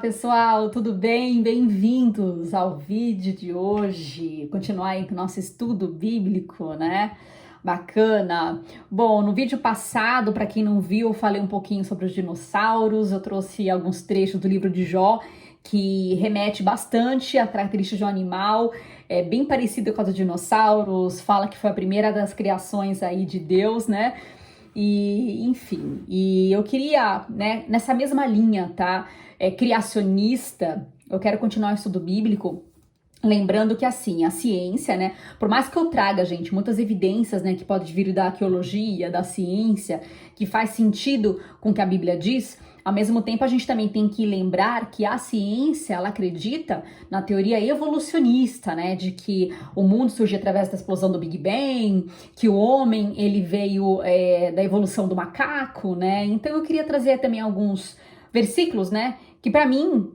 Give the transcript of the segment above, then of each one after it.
pessoal, tudo bem? Bem-vindos ao vídeo de hoje. Continuar aí com o nosso estudo bíblico, né? Bacana. Bom, no vídeo passado, para quem não viu, eu falei um pouquinho sobre os dinossauros. Eu trouxe alguns trechos do livro de Jó que remete bastante à característica de um animal, bem parecido com a dos dinossauros. Fala que foi a primeira das criações aí de Deus, né? E, enfim, e eu queria, né, nessa mesma linha, tá, criacionista, eu quero continuar o estudo bíblico, lembrando que, assim, a ciência, né, por mais que eu traga, gente, muitas evidências, né, que pode vir da arqueologia, da ciência, que faz sentido com o que a Bíblia diz, ao mesmo tempo a gente também tem que lembrar que a ciência, ela acredita na teoria evolucionista, né, de que o mundo surgiu através da explosão do Big Bang, que o homem, ele veio da evolução do macaco, né, então eu queria trazer também alguns versículos, né, que para mim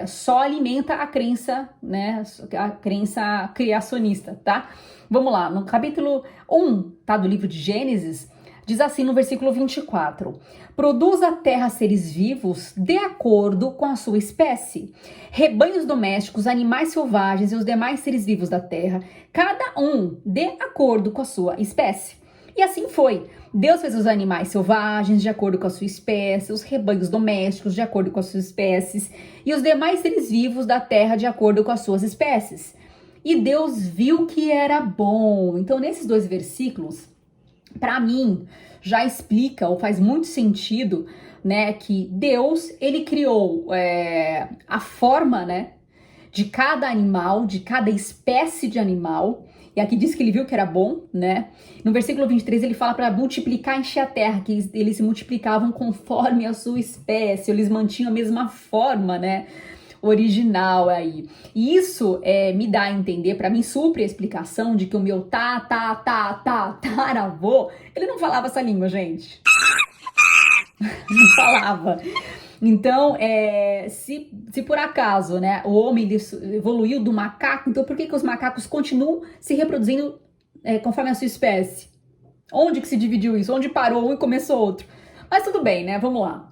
só alimenta a crença, né, a crença criacionista, tá? Vamos lá, no capítulo 1, tá, do livro de Gênesis, diz assim no versículo 24: produz a terra seres vivos de acordo com a sua espécie, rebanhos domésticos, animais selvagens e os demais seres vivos da terra, cada um de acordo com a sua espécie. E assim foi. Deus fez os animais selvagens de acordo com a sua espécie, os rebanhos domésticos de acordo com as suas espécies e os demais seres vivos da terra de acordo com as suas espécies. E Deus viu que era bom. Então, nesses dois versículos, para mim, já explica ou faz muito sentido, né, que Deus, ele criou a forma, né, de cada animal, de cada espécie de animal. E aqui diz que ele viu que era bom, né? No versículo 23 ele fala para multiplicar e encher a terra, que eles se multiplicavam conforme a sua espécie, eles mantinham a mesma forma, né? Original aí. E isso me dá a entender, para mim supre a explicação de que o meu taravô, ele não falava essa língua, gente. Não falava. Então, se por acaso, né, o homem evoluiu do macaco, então por que os macacos continuam se reproduzindo conforme a sua espécie? Onde que se dividiu isso? Onde parou um e começou outro? Mas tudo bem, né? Vamos lá.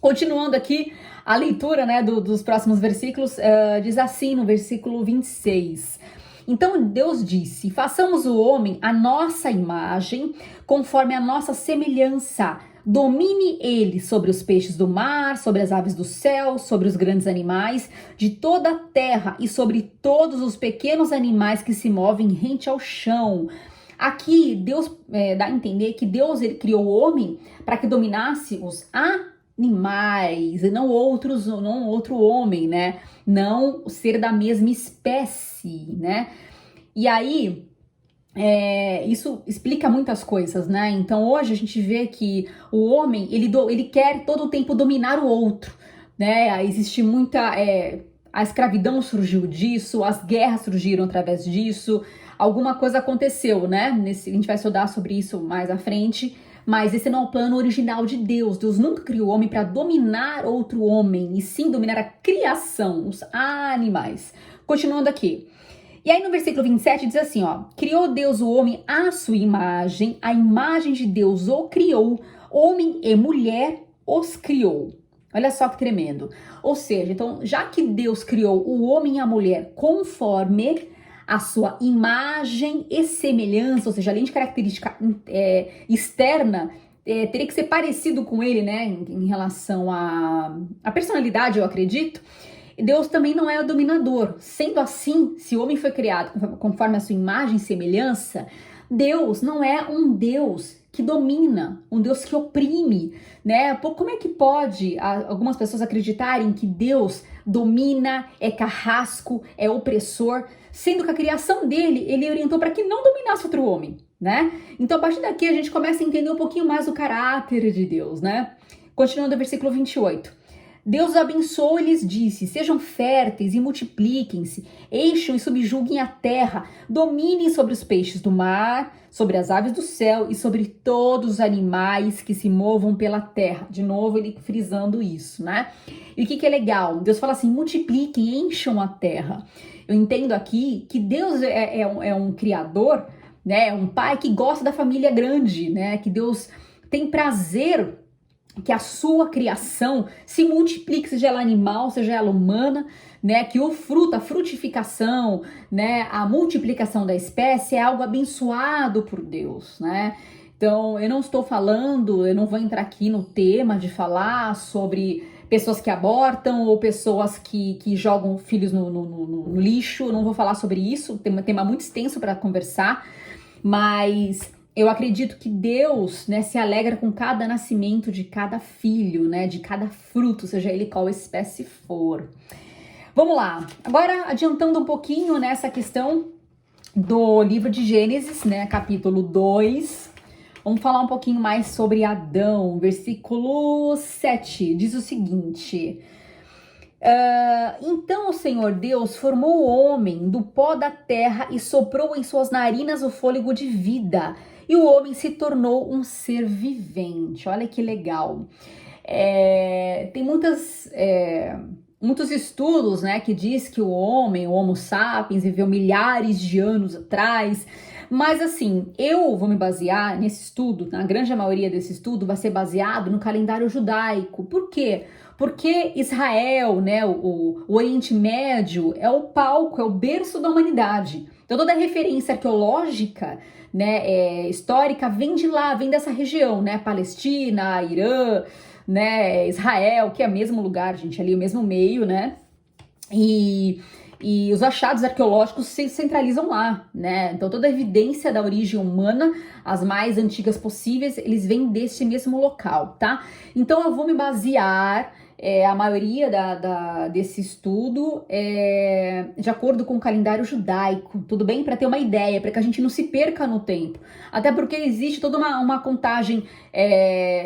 Continuando aqui a leitura, né, dos próximos versículos, diz assim no versículo 26. Então Deus disse: façamos o homem à nossa imagem, conforme a nossa semelhança. Domine ele sobre os peixes do mar, sobre as aves do céu, sobre os grandes animais de toda a terra e sobre todos os pequenos animais que se movem rente ao chão. Aqui Deus dá a entender que Deus ele criou o homem para que dominasse os animais e não outro homem, né? Não ser da mesma espécie, né? E aí isso explica muitas coisas, né? Então hoje a gente vê que o homem ele quer todo o tempo dominar o outro, né? Existe muita a escravidão surgiu disso, as guerras surgiram através disso, alguma coisa aconteceu, né? A gente vai estudar sobre isso mais à frente, mas esse não é o plano original de Deus. Deus nunca criou o homem para dominar outro homem, e sim dominar a criação, os animais. Continuando aqui. E aí no versículo 27 diz assim, ó: criou Deus o homem à sua imagem, a imagem de Deus o criou, homem e mulher os criou. Olha só que tremendo. Ou seja, então, já que Deus criou o homem e a mulher conforme a sua imagem e semelhança, ou seja, além de característica externa, teria que ser parecido com ele, né, em relação à personalidade, eu acredito. Deus também não é o dominador. Sendo assim, se o homem foi criado conforme a sua imagem e semelhança, Deus não é um Deus que domina, um Deus que oprime, né? Como é que pode algumas pessoas acreditarem que Deus domina, é carrasco, é opressor, sendo que a criação dele, ele orientou para que não dominasse outro homem, né? Então, a partir daqui, a gente começa a entender um pouquinho mais do caráter de Deus, né? Continuando o versículo 28. Deus abençoou e lhes disse: sejam férteis e multipliquem-se, encham e subjuguem a terra, dominem sobre os peixes do mar, sobre as aves do céu e sobre todos os animais que se movam pela terra. De novo, ele frisando isso, né? E o que é legal? Deus fala assim: multipliquem, encham a terra. Eu entendo aqui que Deus é um criador, né? É um pai que gosta da família grande, né? Que Deus tem prazer que a sua criação se multiplique, seja ela animal, seja ela humana, né? Que o fruto, a frutificação, né? A multiplicação da espécie é algo abençoado por Deus, né? Então, eu não estou falando, eu não vou entrar aqui no tema de falar sobre pessoas que abortam ou pessoas que jogam filhos no lixo, eu não vou falar sobre isso, tem um tema muito extenso para conversar, mas eu acredito que Deus, né, se alegra com cada nascimento de cada filho, né, de cada fruto, seja ele qual espécie for. Vamos lá, agora adiantando um pouquinho nessa questão do livro de Gênesis, né, capítulo 2, vamos falar um pouquinho mais sobre Adão. Versículo 7 diz o seguinte: então o Senhor Deus formou o homem do pó da terra e soprou em suas narinas o fôlego de vida, e o homem se tornou um ser vivente. Olha que legal. Tem muitos estudos, né, que diz que o Homo sapiens, viveu milhares de anos atrás. Mas assim, eu vou me basear nesse estudo, na grande maioria desse estudo vai ser baseado no calendário judaico. Por quê? Porque Israel, né, o Oriente Médio é o palco, é o berço da humanidade. Então toda a referência arqueológica, né, histórica vem de lá, vem dessa região, né, Palestina, Irã, né, Israel, que é o mesmo lugar, gente, ali o mesmo meio, né, e os achados arqueológicos se centralizam lá, né? Então toda a evidência da origem humana, as mais antigas possíveis, eles vêm desse mesmo local, tá? Então eu vou me basear, a maioria desse estudo, de acordo com o calendário judaico, tudo bem? Para ter uma ideia, para que a gente não se perca no tempo. Até porque existe toda uma contagem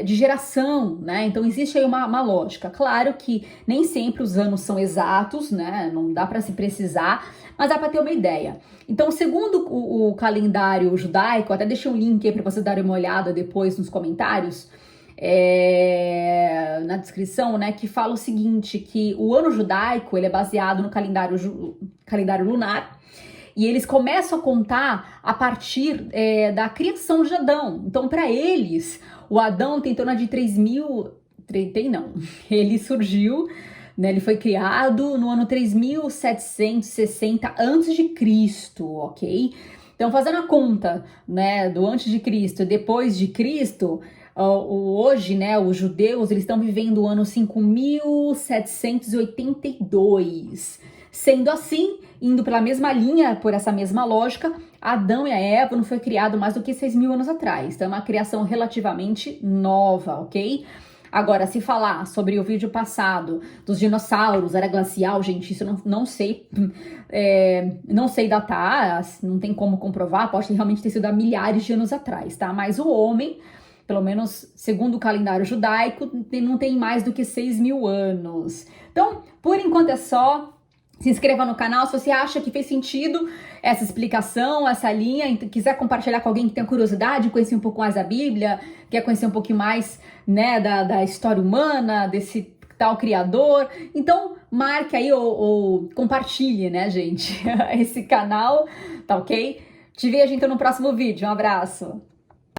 de geração, né? Então existe aí uma lógica. Claro que nem sempre os anos são exatos, né? Não dá para se precisar, mas dá para ter uma ideia. Então, segundo o calendário judaico, até deixei um link aí para vocês darem uma olhada depois nos comentários, na descrição, né, que fala o seguinte, que o ano judaico ele é baseado no calendário lunar, e eles começam a contar a partir da criação de Adão. Então, para eles, o Adão tem em torno de 3.000... não, ele surgiu, né, ele foi criado no ano 3.760 a.C., ok? Então, fazendo a conta, né, do antes de Cristo e depois de Cristo, hoje, né, os judeus, eles estão vivendo o ano 5.782. Sendo assim, indo pela mesma linha, por essa mesma lógica, Adão e a Eva não foi criado mais do que 6.000 anos atrás. Então é uma criação relativamente nova, ok? Agora, se falar sobre o vídeo passado dos dinossauros, era glacial, gente, isso eu não sei, não sei datar, não tem como comprovar, pode realmente ter sido há milhares de anos atrás, tá? Mas o homem, pelo menos segundo o calendário judaico, não tem mais do que 6.000 anos. Então, por enquanto é só. Se inscreva no canal se você acha que fez sentido essa explicação, essa linha, e quiser compartilhar com alguém que tem curiosidade, conhecer um pouco mais da Bíblia, quer conhecer um pouquinho mais, né, da história humana, desse tal criador. Então, marque aí ou compartilhe, né, gente, esse canal, tá ok? Te vejo então no próximo vídeo. Um abraço!